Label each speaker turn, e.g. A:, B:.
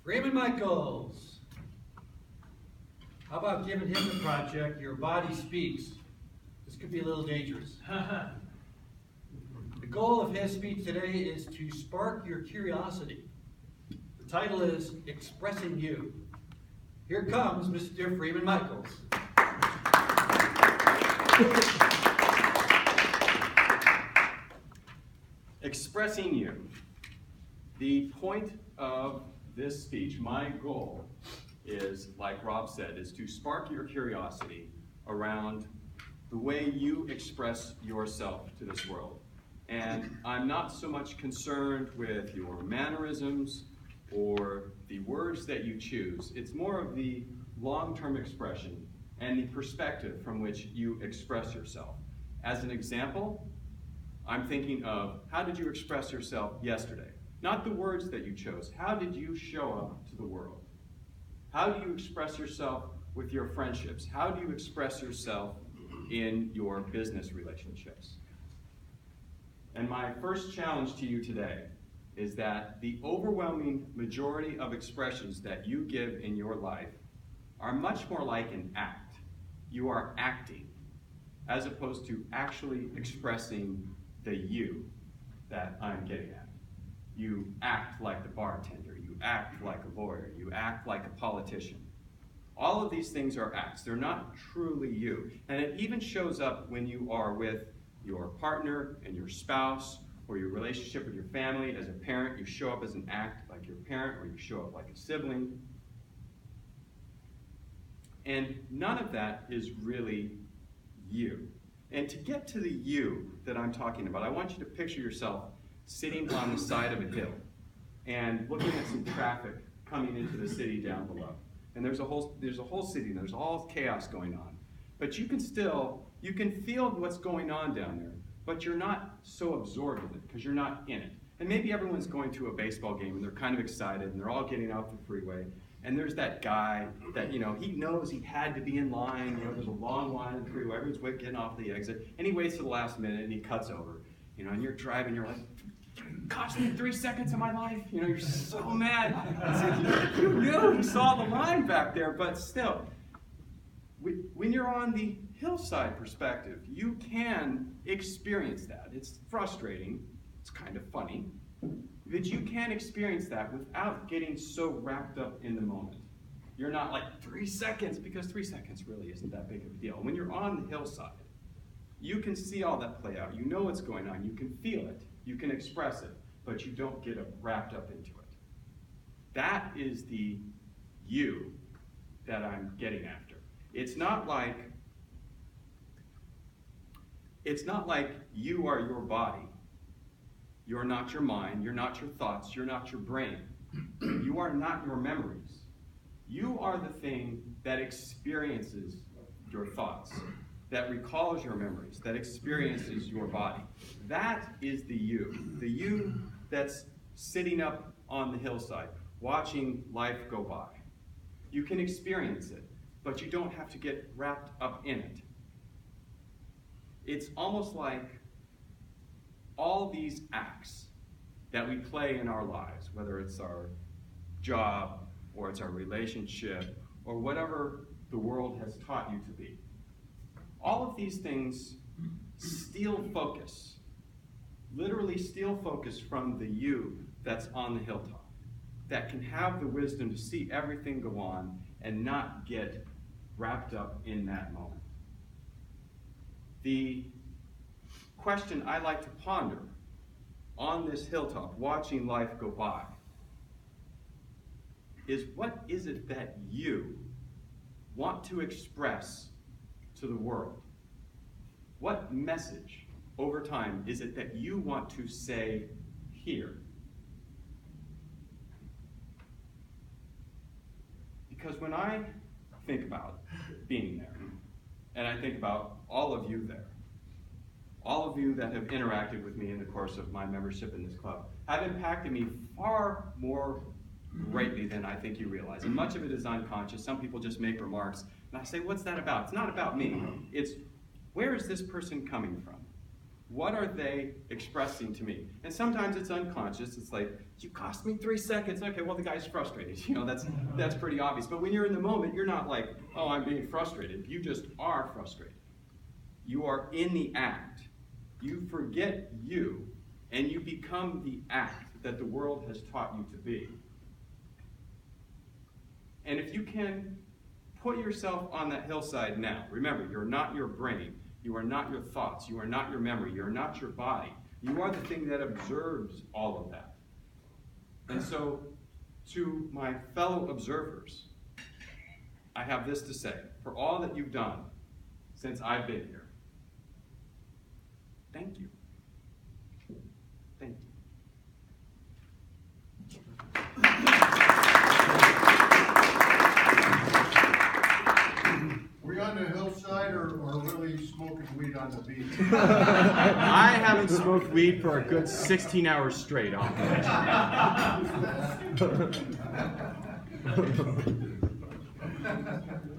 A: Raymond Michaels. How about giving him the project, Your Body Speaks? This could be a little dangerous. The goal of his speech today is to spark your curiosity. The title is Expressing You. Here comes Mr. Freeman Michaels.
B: Expressing You. The point of this speech, my goal is, like Rob said, is to spark your curiosity around the way you express yourself to this world. And I'm not so much concerned with your mannerisms or the words that you choose. It's more of the long-term expression and the perspective from which you express yourself. As an example, I'm thinking of how did you express yourself yesterday? Not the words that you chose. How did you show up to the world? How do you express yourself with your friendships? How do you express yourself in your business relationships? And my first challenge to you today is that the overwhelming majority of expressions that you give in your life are much more like an act. You are acting, as opposed to actually expressing the you that I'm getting at. You act like the bartender, you act like a lawyer, you act like a politician. All of these things are acts. They're not truly you. And it even shows up when you are with your partner and your spouse, or your relationship with your family. As a parent, you show up as an act like your parent, or you show up like a sibling. And none of that is really you. And to get to the you that I'm talking about, I want you to picture yourself sitting on the side of a hill and looking at some traffic coming into the city down below. And there's a whole city, and there's all chaos going on. But you can feel what's going on down there, but you're not so absorbed in it because you're not in it. And maybe everyone's going to a baseball game and they're kind of excited and they're all getting out the freeway. And there's that guy that, he knows he had to be in line. There's a long line in the freeway. Everyone's getting off the exit. And he waits to the last minute and he cuts over. And you're driving, you're like, cost me 3 seconds of my life. You're so mad. It's like, you knew you saw the line back there, but still. When you're on the hillside perspective, you can experience that. It's frustrating. It's kind of funny. But you can experience that without getting so wrapped up in the moment. You're not like 3 seconds, because 3 seconds really isn't that big of a deal. When you're on the hillside, you can see all that play out. You know what's going on. You can feel it. You can express it, but you don't get wrapped up into it. That is the you that I'm getting after. It's not like you are your body. You're not your mind. You're not your thoughts. You're not your brain. You are not your memories. You are the thing that experiences your thoughts, that recalls your memories, that experiences your body. That is the you that's sitting up on the hillside, watching life go by. You can experience it, but you don't have to get wrapped up in it. It's almost like all these acts that we play in our lives, whether it's our job or it's our relationship or whatever the world has taught you to be. All of these things steal focus, literally steal focus from the you that's on the hilltop, that can have the wisdom to see everything go on and not get wrapped up in that moment. The question I like to ponder on this hilltop, watching life go by, is what is it that you want to express to the world? What message over time is it that you want to say here? Because when I think about being there, and I think about all of you there, all of you that have interacted with me in the course of my membership in this club, have impacted me far more greatly than I think you realize. And much of it is unconscious. Some people just make remarks, and I say, what's that about? It's not about me. It's, where is this person coming from? What are they expressing to me? And sometimes it's unconscious. It's like, you cost me 3 seconds. Okay, well, the guy's frustrated. You know, that's pretty obvious. But when you're in the moment, you're not like, oh, I'm being frustrated. You just are frustrated. You are in the act. You forget you, and you become the act that the world has taught you to be. And if you can put yourself on that hillside now, remember, you're not your brain. You are not your thoughts. You are not your memory. You are not your body. You are the thing that observes all of that. And so, to my fellow observers, I have this to say. For all that you've done since I've been here, thank you. Thank you.
C: We on the hillside or really smoking weed on the beach?
B: I haven't smoked weed for a good 16 hours straight. I'll